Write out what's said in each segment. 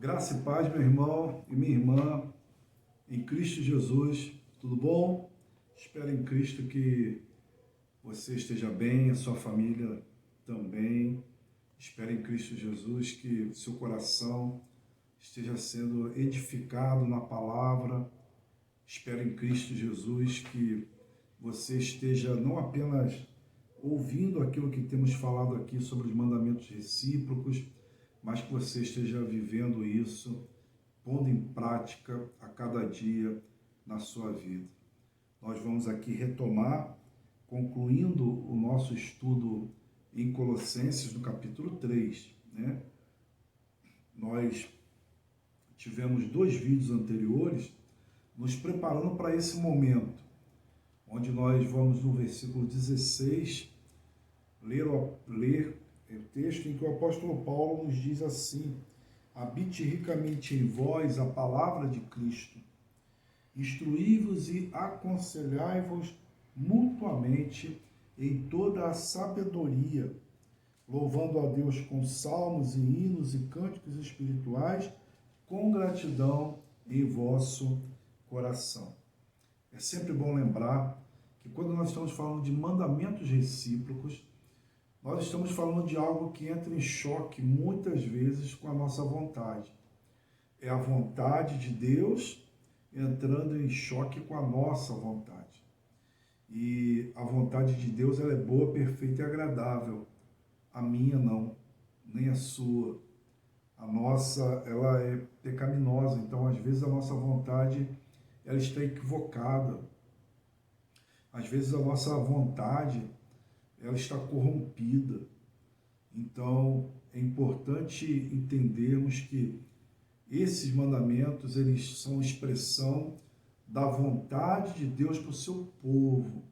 Graça e paz, meu irmão e minha irmã, em Cristo Jesus, tudo bom? Espero em Cristo que você esteja bem, a sua família também. Espero em Cristo Jesus que o seu coração esteja sendo edificado na palavra. Espero em Cristo Jesus que você esteja não apenas ouvindo aquilo que temos falado aqui sobre os mandamentos recíprocos, mas que você esteja vivendo isso, pondo em prática a cada dia na sua vida. Nós vamos aqui retomar, concluindo o nosso estudo em Colossenses, no capítulo 3, né? Nós tivemos 2 vídeos anteriores nos preparando para esse momento, onde nós vamos no versículo 16 ler o texto em que o apóstolo Paulo nos diz assim: habite ricamente em vós a palavra de Cristo, instruí-vos e aconselhai-vos mutuamente em toda a sabedoria, louvando a Deus com salmos e hinos e cânticos espirituais, com gratidão em vosso coração. É sempre bom lembrar que quando nós estamos falando de mandamentos recíprocos, nós estamos falando de algo que entra em choque muitas vezes com a nossa vontade. É a vontade de Deus entrando em choque com a nossa vontade. E a vontade de Deus ela é boa, perfeita e agradável. A minha não, nem a sua. A nossa, ela é pecaminosa, então às vezes a nossa vontade ela está equivocada. Às vezes a nossa vontade ela está corrompida. Então, é importante entendermos que esses mandamentos, eles são expressão da vontade de Deus para o seu povo.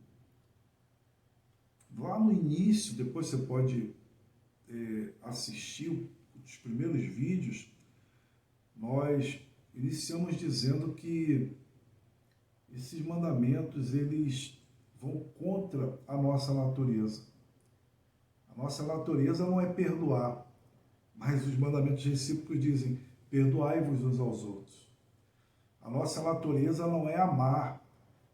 Lá no início, depois você pode assistir os primeiros vídeos, nós iniciamos dizendo que esses mandamentos, eles vão contra a nossa natureza. A nossa natureza não é perdoar, mas os mandamentos recíprocos dizem: perdoai-vos uns aos outros. A nossa natureza não é amar,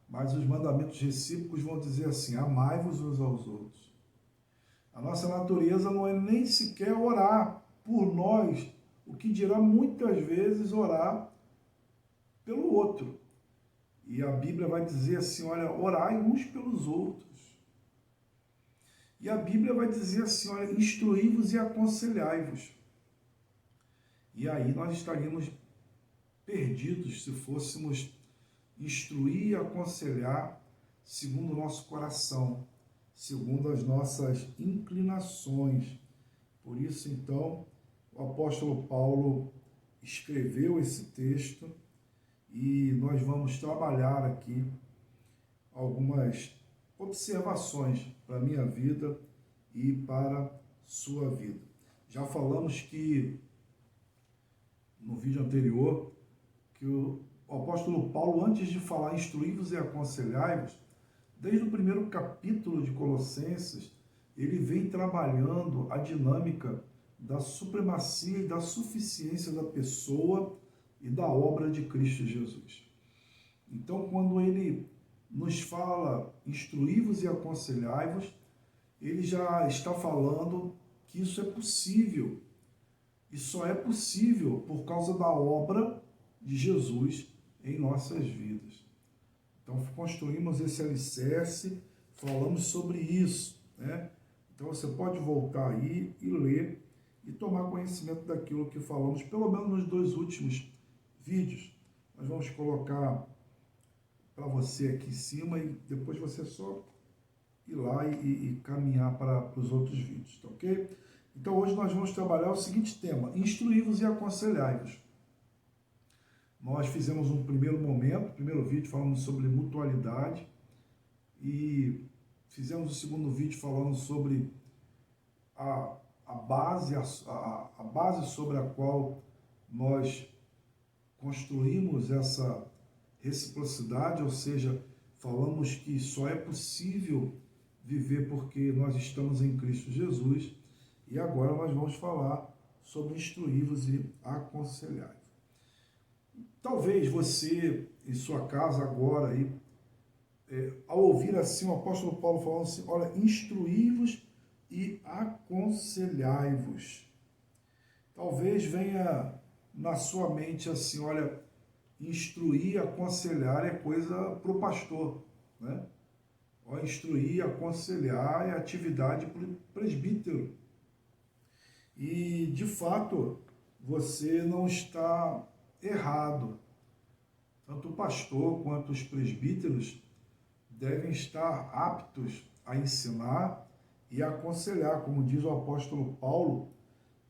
mas os mandamentos recíprocos vão dizer assim: amai-vos uns aos outros. A nossa natureza não é nem sequer orar por nós, o que dirá muitas vezes orar pelo outro. E a Bíblia vai dizer assim: olha, orai uns pelos outros. E a Bíblia vai dizer assim: olha, instruí-vos e aconselhai-vos. E aí nós estaríamos perdidos se fôssemos instruir e aconselhar segundo o nosso coração, segundo as nossas inclinações. Por isso, então, o apóstolo Paulo escreveu esse texto e nós vamos trabalhar aqui algumas observações para a minha vida e para a sua vida. Já falamos que, no vídeo anterior, que o apóstolo Paulo, antes de falar instruí-vos e aconselhai-vos, desde o primeiro capítulo de Colossenses, ele vem trabalhando a dinâmica da supremacia e da suficiência da pessoa e da obra de Cristo Jesus. Então, quando ele nos fala instruí-vos e aconselhai-vos, ele já está falando que isso é possível. E só é possível por causa da obra de Jesus em nossas vidas. Então, construímos esse alicerce, falamos sobre isso, né? Então, você pode voltar aí e ler e tomar conhecimento daquilo que falamos, pelo menos nos 2 últimos vídeos. Nós vamos colocar para você aqui em cima e depois você só ir lá e caminhar para os outros vídeos, tá ok? Então hoje nós vamos trabalhar o seguinte tema: instruí-vos e aconselhai-vos. Nós fizemos um primeiro vídeo falando sobre mutualidade e fizemos o segundo vídeo falando sobre a base sobre a qual nós construímos essa reciprocidade, ou seja, falamos que só é possível viver porque nós estamos em Cristo Jesus. E agora nós vamos falar sobre instruí-vos e aconselhai. Talvez você, em sua casa agora, aí, ao ouvir assim o apóstolo Paulo falando assim, olha, instruí-vos e aconselhai-vos. Talvez venha na sua mente assim, olha, instruir, aconselhar é coisa para o pastor, né? Instruir, aconselhar é atividade para o presbítero. E, de fato, você não está errado. Tanto o pastor quanto os presbíteros devem estar aptos a ensinar e a aconselhar, como diz o apóstolo Paulo,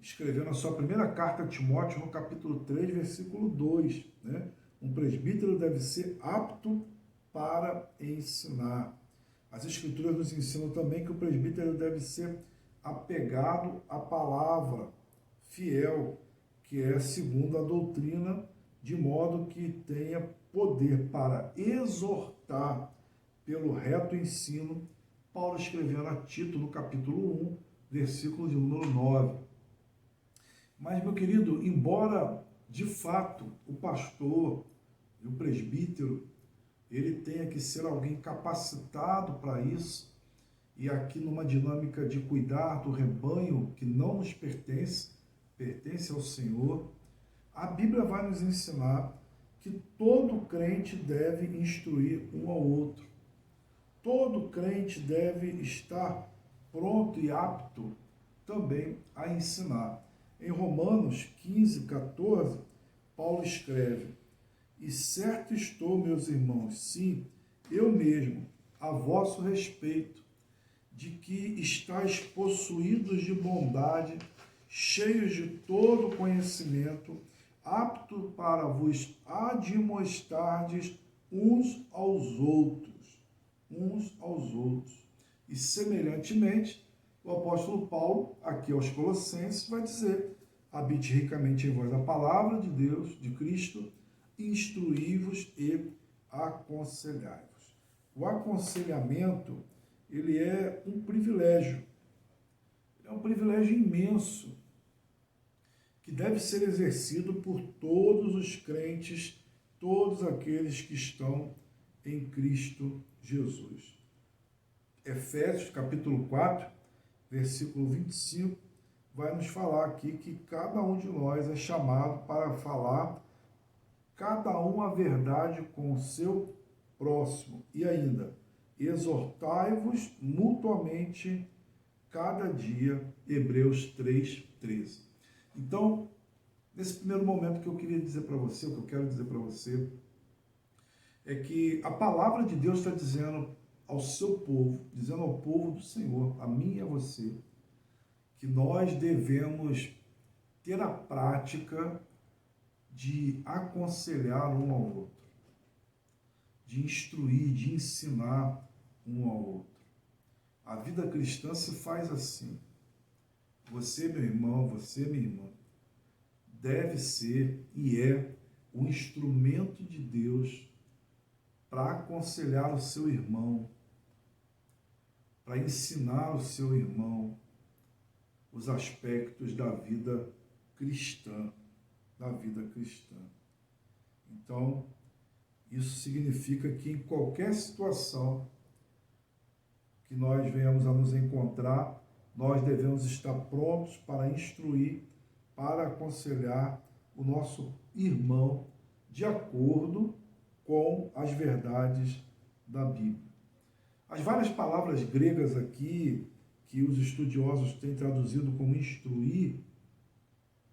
escrevendo a sua primeira carta a Timóteo, no capítulo 3, versículo 2. Né? Um presbítero deve ser apto para ensinar. As Escrituras nos ensinam também que o presbítero deve ser apegado à palavra, fiel, que é segundo a doutrina, de modo que tenha poder para exortar pelo reto ensino. Paulo escrevendo a Tito no capítulo 1, versículo de número 9. Mas, meu querido, embora de fato o pastor e o presbítero ele tenha que ser alguém capacitado para isso, e aqui numa dinâmica de cuidar do rebanho que não nos pertence, pertence ao Senhor, a Bíblia vai nos ensinar que todo crente deve instruir um ao outro. Todo crente deve estar pronto e apto também a ensinar. Em Romanos 15, 14, Paulo escreve: E certo estou, meus irmãos, sim, eu mesmo, a vosso respeito, de que estáis possuídos de bondade, cheios de todo conhecimento, apto para vos admoestardes uns aos outros. E semelhantemente, o apóstolo Paulo, aqui aos Colossenses, vai dizer: habite ricamente em vós a palavra de Deus, de Cristo, instruí-vos e aconselhai-vos. O aconselhamento, ele é um privilégio. É um privilégio imenso que deve ser exercido por todos os crentes, todos aqueles que estão em Cristo Jesus. Efésios, capítulo 4, versículo 25, vai nos falar aqui que cada um de nós é chamado para falar cada um a verdade com o seu próximo. E ainda, exortai-vos mutuamente cada dia, Hebreus 3:13. Então, nesse primeiro momento que eu queria dizer para você, o que eu quero dizer para você, é que a palavra de Deus está dizendo ao seu povo, dizendo ao povo do Senhor, a mim e a você, que nós devemos ter a prática de aconselhar um ao outro, de instruir, de ensinar um ao outro. A vida cristã se faz assim. Você, meu irmão, você, minha irmã, deve ser e é o instrumento de Deus para aconselhar o seu irmão, para ensinar o seu irmão os aspectos da vida cristã, Então, isso significa que em qualquer situação que nós venhamos a nos encontrar, nós devemos estar prontos para instruir, para aconselhar o nosso irmão de acordo com as verdades da Bíblia. As várias palavras gregas aqui, que os estudiosos têm traduzido como instruir,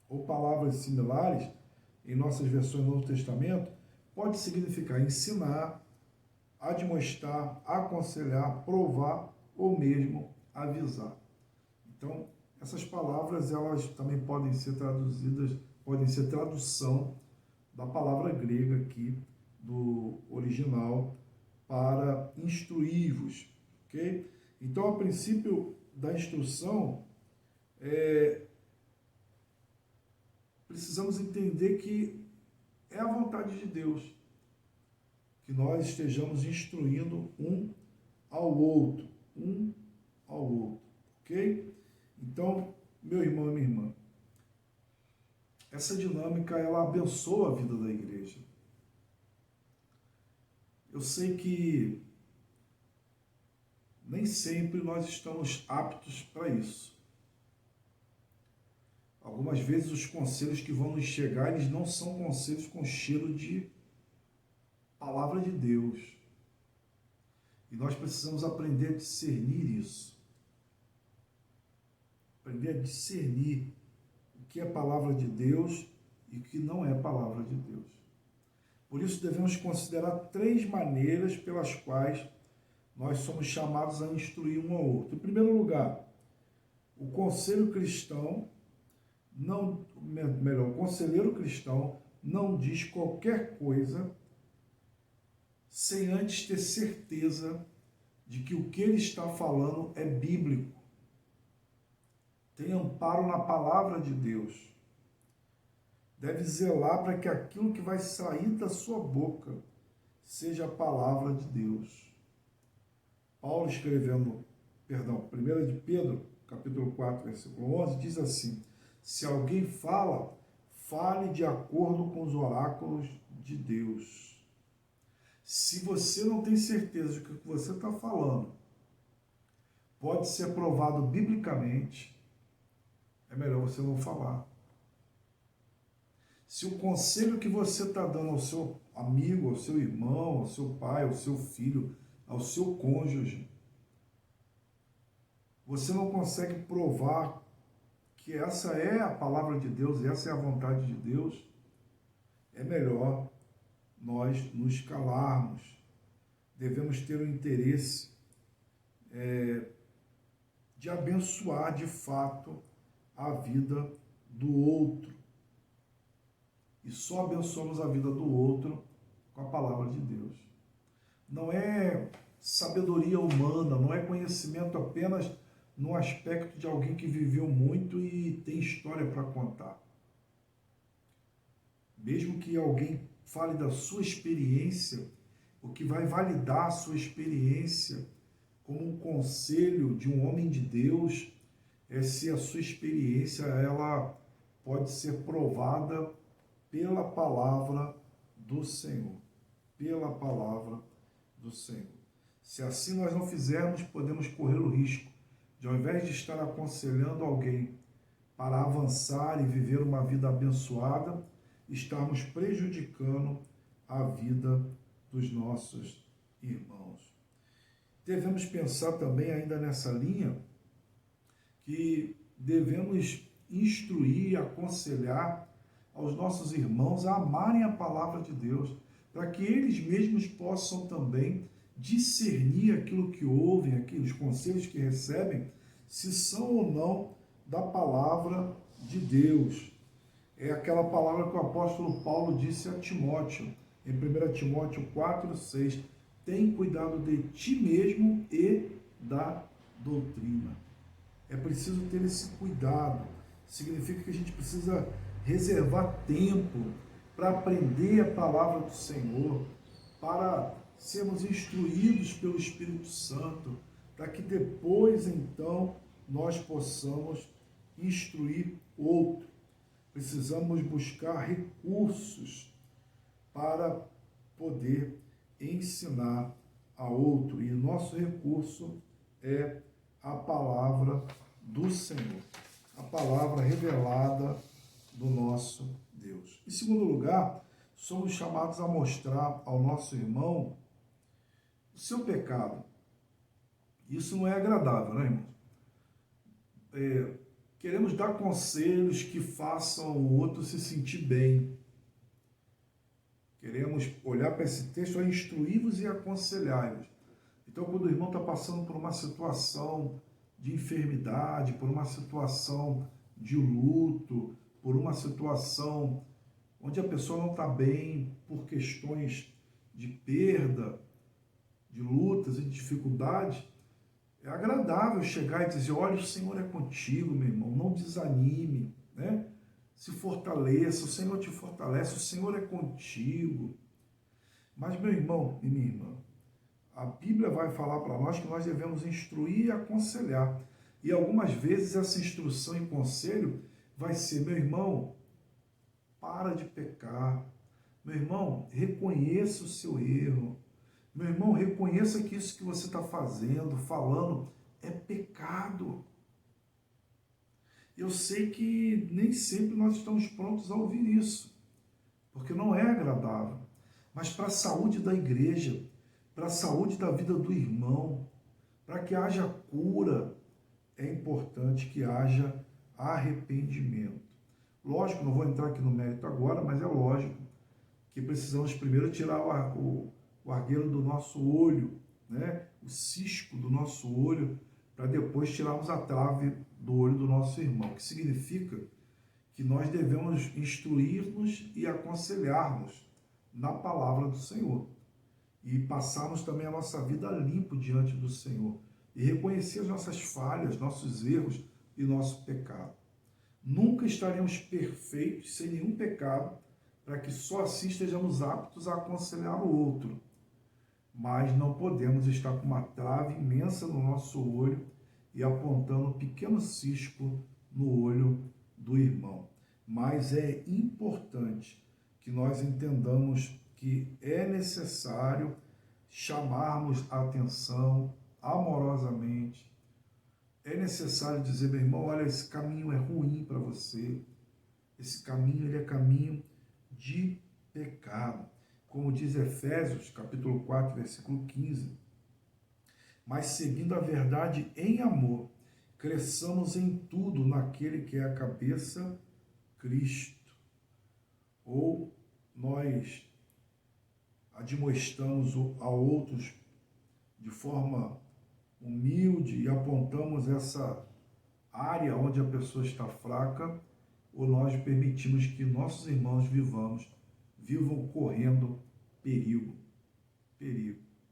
ou palavras similares, em nossas versões do Novo Testamento, pode significar ensinar, admoestar, aconselhar, provar ou mesmo avisar. Então, essas palavras, elas também podem ser traduzidas, podem ser tradução da palavra grega aqui, do original, para instruir-vos, ok? Então, a princípio da instrução, precisamos entender que é a vontade de Deus que nós estejamos instruindo um ao outro, ok? Então, meu irmão e minha irmã, essa dinâmica, ela abençoa a vida da igreja. Eu sei que nem sempre nós estamos aptos para isso. Algumas vezes os conselhos que vão nos chegar, eles não são conselhos com cheiro de palavra de Deus. E nós precisamos aprender a discernir isso. Aprender a discernir o que é palavra de Deus e o que não é palavra de Deus. Por isso devemos considerar 3 maneiras pelas quais nós somos chamados a instruir um ao outro. Em primeiro lugar, o conselheiro cristão não diz qualquer coisa sem antes ter certeza de que o que ele está falando é bíblico. Tem amparo na palavra de Deus. Deve zelar para que aquilo que vai sair da sua boca seja a palavra de Deus. Paulo escrevendo, 1 de Pedro, capítulo 4, versículo 11, diz assim: se alguém fala, fale de acordo com os oráculos de Deus. Se você não tem certeza de que o que você está falando pode ser provado biblicamente, é melhor você não falar. Se o conselho que você está dando ao seu amigo, ao seu irmão, ao seu pai, ao seu filho, ao seu cônjuge, você não consegue provar que essa é a palavra de Deus, essa é a vontade de Deus, é melhor nós nos calarmos. Devemos ter o interesse de abençoar de fato a vida do outro. E só abençoamos a vida do outro com a palavra de Deus. Não é sabedoria humana, não é conhecimento apenas no aspecto de alguém que viveu muito e tem história para contar. Mesmo que alguém fale da sua experiência, o que vai validar a sua experiência como um conselho de um homem de Deus é se a sua experiência ela pode ser provada pela palavra do Senhor. Pela palavra do Senhor. Se assim nós não fizermos, podemos correr o risco de, ao invés de estar aconselhando alguém para avançar e viver uma vida abençoada, estarmos prejudicando a vida dos nossos irmãos. Devemos pensar também, ainda nessa linha, que devemos instruir e aconselhar aos nossos irmãos a amarem a palavra de Deus, para que eles mesmos possam também discernir aquilo que ouvem, aqueles conselhos que recebem, se são ou não da palavra de Deus. É aquela palavra que o apóstolo Paulo disse a Timóteo, em 1 Timóteo 4, 6, tem cuidado de ti mesmo e da doutrina. É preciso ter esse cuidado. Significa que a gente precisa reservar tempo para aprender a palavra do Senhor, para sermos instruídos pelo Espírito Santo, para que depois, então, nós possamos instruir outro. Precisamos buscar recursos para poder ensinar a outro. E nosso recurso é a palavra do Senhor, a palavra revelada do nosso Deus. Em segundo lugar, somos chamados a mostrar ao nosso irmão o seu pecado. Isso não é agradável, né, irmão? Queremos dar conselhos que façam o outro se sentir bem. Queremos olhar para esse texto e instruí-vos e aconselhar-vos. Então, quando o irmão está passando por uma situação de enfermidade, por uma situação de luto, por uma situação onde a pessoa não está bem, por questões de perda, de lutas e dificuldades, é agradável chegar e dizer: olha, o Senhor é contigo, meu irmão, não desanime, né? Se fortaleça, o Senhor te fortalece, o Senhor é contigo. Mas, meu irmão e minha irmã, a Bíblia vai falar para nós que nós devemos instruir e aconselhar. E algumas vezes essa instrução e conselho vai ser: meu irmão, para de pecar. Meu irmão, reconheça o seu erro. Meu irmão, reconheça que isso que você está fazendo, falando, é pecado. Eu sei que nem sempre nós estamos prontos a ouvir isso, porque não é agradável. Mas para a saúde da igreja, para a saúde da vida do irmão, para que haja cura, é importante que haja arrependimento. Lógico, não vou entrar aqui no mérito agora, mas é lógico que precisamos primeiro tirar o argueiro do nosso olho, né? O cisco do nosso olho, para depois tirarmos a trave do olho do nosso irmão, que significa que nós devemos instruir-nos e aconselhar-nos na palavra do Senhor e passarmos também a nossa vida limpo diante do Senhor e reconhecer as nossas falhas, nossos erros e nosso pecado. Nunca estaremos perfeitos, sem nenhum pecado, para que só assim estejamos aptos a aconselhar o outro. Mas não podemos estar com uma trave imensa no nosso olho e apontando um pequeno cisco no olho do irmão. Mas é importante que nós entendamos que é necessário chamarmos a atenção amorosamente. É necessário dizer, meu irmão, olha, esse caminho é ruim para você. Esse caminho, ele é caminho de pecado. Como diz Efésios, capítulo 4, versículo 15. Mas seguindo a verdade em amor, cresçamos em tudo naquele que é a cabeça, Cristo. Ou nós admoestamos a outros de forma humilde e apontamos essa área onde a pessoa está fraca, ou nós permitimos que nossos irmãos vivam correndo perigo.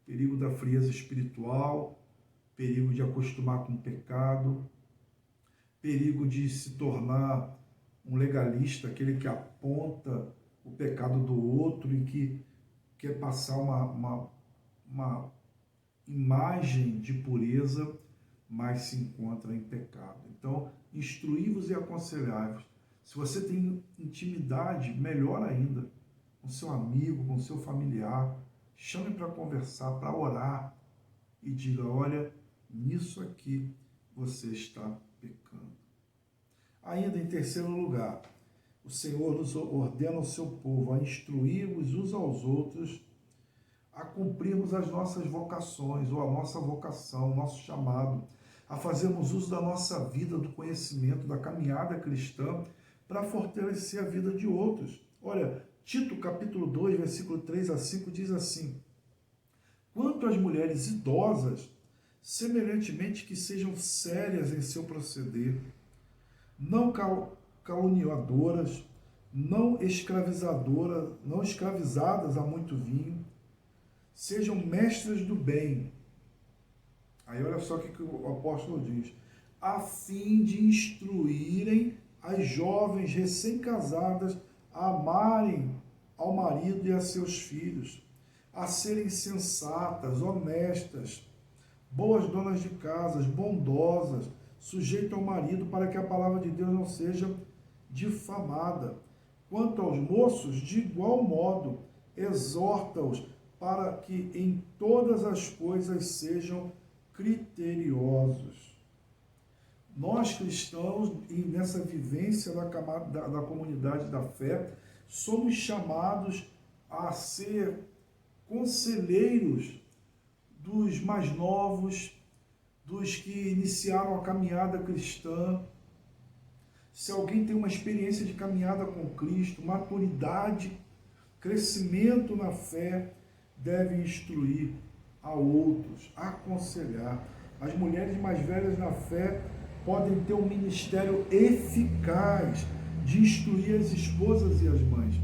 Perigo da frieza espiritual, perigo de acostumar com o pecado, perigo de se tornar um legalista, aquele que aponta o pecado do outro e que quer passar uma imagem de pureza, mas se encontra em pecado. Então, instruí-vos e aconselhai-vos. Se você tem intimidade, melhor ainda, com seu amigo, com seu familiar, chame para conversar, para orar e diga, olha, nisso aqui você está pecando. Ainda em terceiro lugar, o Senhor nos ordena ao seu povo a instruir-vos uns aos outros, a cumprirmos as nossas vocações, ou a nossa vocação, o nosso chamado, a fazermos uso da nossa vida, do conhecimento, da caminhada cristã, para fortalecer a vida de outros. Olha, Tito capítulo 2, versículo 3 a 5 diz assim, quanto às mulheres idosas, semelhantemente que sejam sérias em seu proceder, não caluniadoras, não escravizadas a muito vinho, sejam mestras do bem. Aí olha só o que o apóstolo diz, a fim de instruírem as jovens recém-casadas a amarem ao marido e a seus filhos, a serem sensatas, honestas, boas donas de casas, bondosas, sujeitas ao marido, para que a palavra de Deus não seja difamada. Quanto aos moços, de igual modo, exorta-os para que em todas as coisas sejam criteriosos. Nós cristãos, e nessa vivência da comunidade da fé, somos chamados a ser conselheiros dos mais novos, dos que iniciaram a caminhada cristã. Se alguém tem uma experiência de caminhada com Cristo, maturidade, crescimento na fé, deve instruir a outros, aconselhar. As mulheres mais velhas na fé podem ter um ministério eficaz de instruir as esposas e as mães.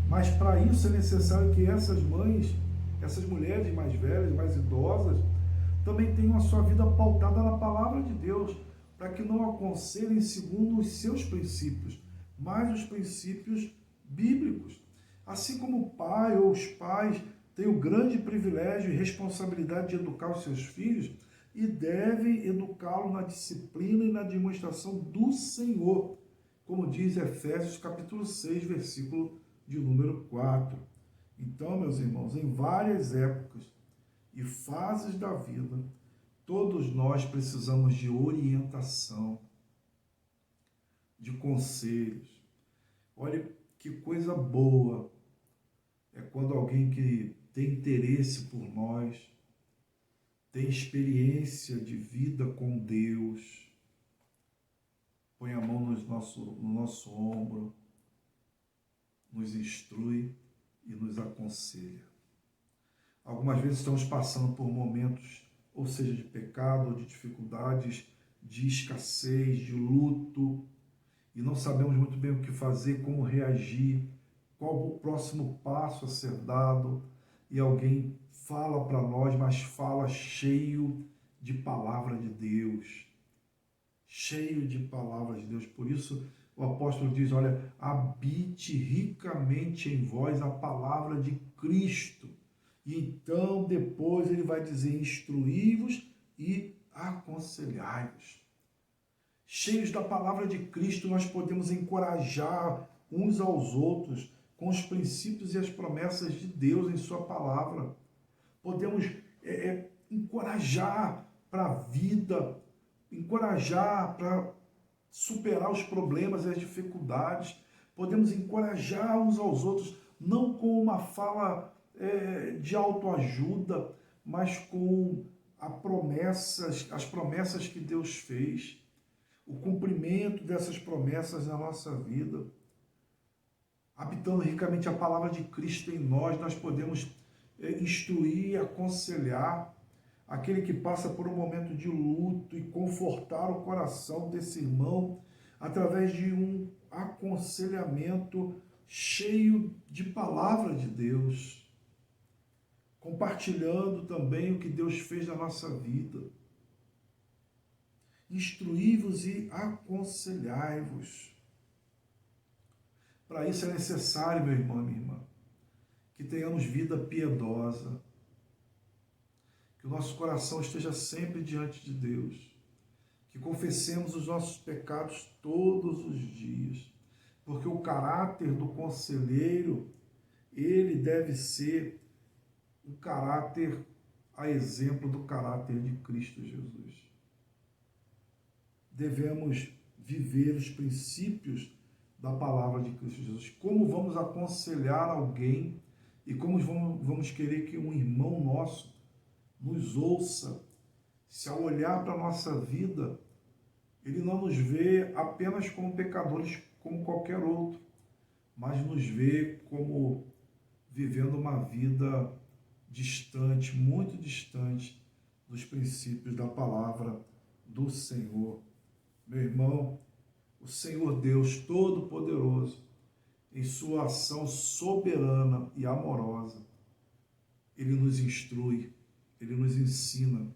Mas para isso é necessário que essas mães, essas mulheres mais velhas, mais idosas, também tenham a sua vida pautada na palavra de Deus, para que não aconselhem segundo os seus princípios, mas os princípios bíblicos. Assim como o pai ou os pais têm o grande privilégio e responsabilidade de educar os seus filhos, e devem educá-lo na disciplina e na demonstração do Senhor. como diz Efésios capítulo 6, versículo de número 4. Então, meus irmãos, em várias épocas e fases da vida, todos nós precisamos de orientação, de conselhos. Olha que coisa boa é quando alguém que tem interesse por nós, tem experiência de vida com Deus, põe a mão no nosso ombro, nos instrui e nos aconselha. Algumas vezes estamos passando por momentos, ou seja, de pecado, ou de dificuldades, de escassez, de luto, e não sabemos muito bem o que fazer, como reagir, qual o próximo passo a ser dado, e alguém fala para nós, mas fala cheio de palavra de Deus, cheio de palavras de Deus. Por isso o apóstolo diz, olha, habite ricamente em vós a palavra de Cristo. E então depois ele vai dizer, instruí-vos e aconselhai-vos. Cheios da palavra de Cristo, nós podemos encorajar uns aos outros com os princípios e as promessas de Deus em sua palavra. Podemos encorajar para a vida, encorajar para superar os problemas e as dificuldades. Podemos encorajar uns aos outros, não com uma fala de autoajuda, mas com as promessas que Deus fez, o cumprimento dessas promessas na nossa vida. Habitando ricamente a palavra de Cristo em nós, nós podemos instruir e aconselhar aquele que passa por um momento de luto e confortar o coração desse irmão através de um aconselhamento cheio de palavra de Deus, compartilhando também o que Deus fez na nossa vida. Instruí-vos e aconselhai-vos. Para isso é necessário, meu irmão e minha irmã, que tenhamos vida piedosa, que o nosso coração esteja sempre diante de Deus, que confessemos os nossos pecados todos os dias, porque o caráter do conselheiro, ele deve ser um caráter a exemplo do caráter de Cristo Jesus. Devemos viver os princípios da palavra de Cristo Jesus. Como vamos aconselhar alguém e como vamos querer que um irmão nosso nos ouça, se ao olhar para a nossa vida, ele não nos vê apenas como pecadores como qualquer outro, mas nos vê como vivendo uma vida distante, muito distante dos princípios da palavra do Senhor. Meu irmão, o Senhor Deus Todo-Poderoso, em sua ação soberana e amorosa, Ele nos instrui, Ele nos ensina,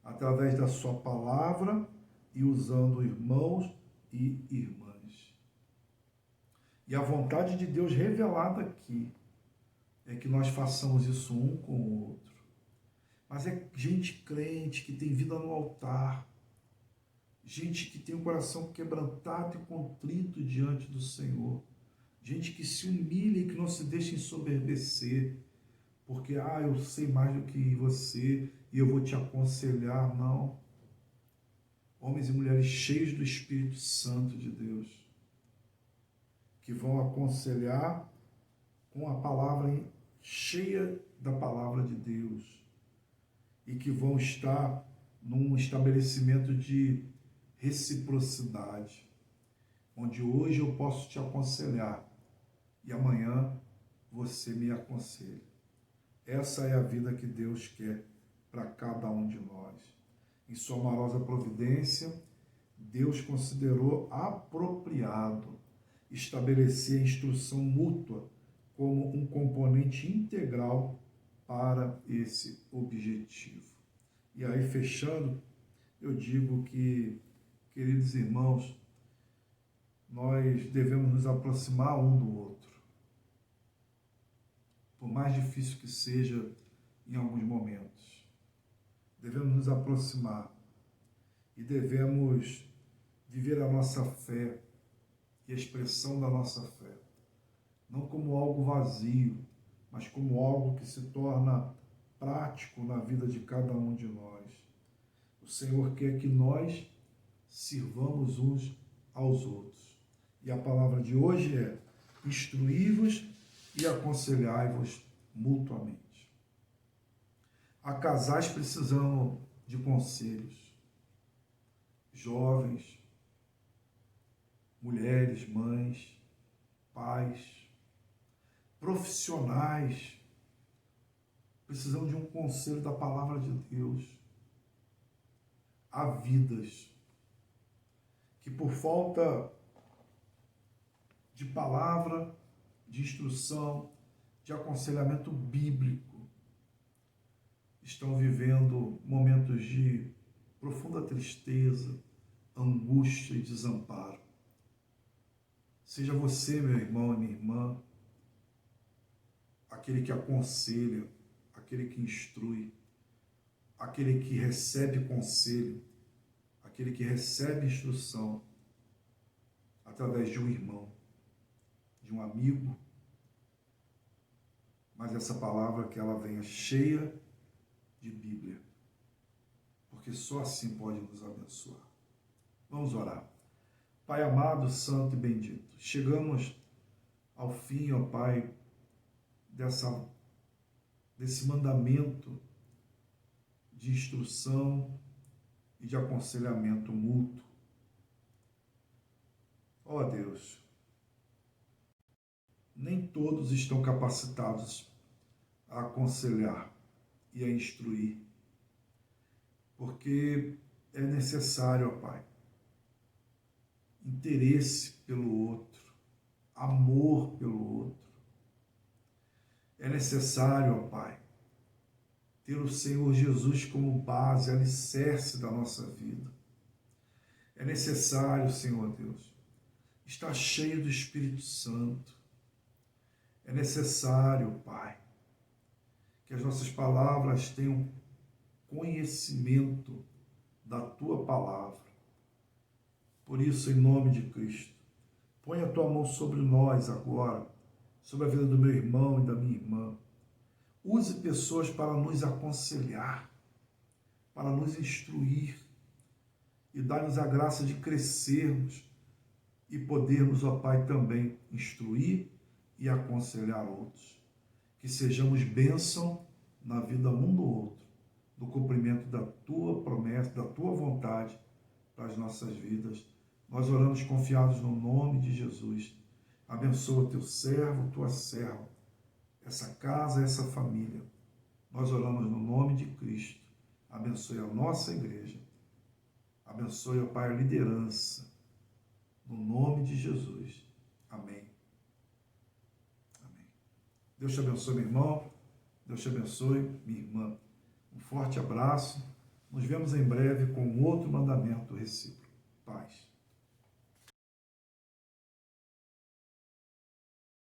através da sua palavra e usando irmãos e irmãs. E a vontade de Deus revelada aqui é que nós façamos isso um com o outro. Mas é gente crente que tem vida no altar, gente que tem o coração quebrantado e contrito diante do Senhor, gente que se humilha e que não se deixa ensoberbecer, porque, eu sei mais do que você e eu vou te aconselhar. Não. Homens e mulheres cheios do Espírito Santo de Deus, que vão aconselhar com a palavra cheia da palavra de Deus e que vão estar num estabelecimento de reciprocidade, onde hoje eu posso te aconselhar e amanhã você me aconselha. Essa é a vida que Deus quer para cada um de nós. Em sua amorosa providência, Deus considerou apropriado estabelecer a instrução mútua como um componente integral para esse objetivo. E aí, fechando, eu digo que, queridos irmãos, nós devemos nos aproximar um do outro, por mais difícil que seja em alguns momentos. Devemos nos aproximar e devemos viver a nossa fé e expressão da nossa fé. Não como algo vazio, mas como algo que se torna prático na vida de cada um de nós. O Senhor quer que nós sirvamos uns aos outros. E a palavra de hoje é: instruí-vos e aconselhai-vos mutuamente. Há casais precisando de conselhos, jovens, mulheres, mães, pais, profissionais, precisam de um conselho da palavra de Deus. Há vidas que, por falta de palavra, de instrução, de aconselhamento bíblico, estão vivendo momentos de profunda tristeza, angústia e desamparo. Seja você, meu irmão e minha irmã, aquele que aconselha, aquele que instrui, aquele que recebe conselho, aquele que recebe instrução através de um irmão, de um amigo, mas essa palavra que ela venha cheia de Bíblia, porque só assim pode nos abençoar. Vamos orar. Pai amado, santo e bendito, chegamos ao fim, ó Pai, desse mandamento de instrução e de aconselhamento mútuo. Ó Deus, nem todos estão capacitados a aconselhar e a instruir, porque é necessário, ó Pai, interesse pelo outro, amor pelo outro. É necessário, ó Pai, ter o Senhor Jesus como base, alicerce da nossa vida. É necessário, Senhor Deus, estar cheio do Espírito Santo. É necessário, Pai, que as nossas palavras tenham conhecimento da Tua palavra. Por isso, em nome de Cristo, põe a Tua mão sobre nós agora, sobre a vida do meu irmão e da minha irmã. Use pessoas para nos aconselhar, para nos instruir e dar-nos a graça de crescermos e podermos, ó Pai, também instruir e aconselhar outros. Que sejamos bênção na vida um do outro, no cumprimento da Tua promessa, da Tua vontade para as nossas vidas. Nós oramos confiados no nome de Jesus. Abençoa Teu servo, Tua serva, essa casa, essa família. Nós oramos no nome de Cristo. Abençoe a nossa igreja. Abençoe, ó Pai, a liderança. No nome de Jesus. Amém. Amém. Deus te abençoe, meu irmão. Deus te abençoe, minha irmã. Um forte abraço. Nos vemos em breve com outro mandamento recíproco. Paz.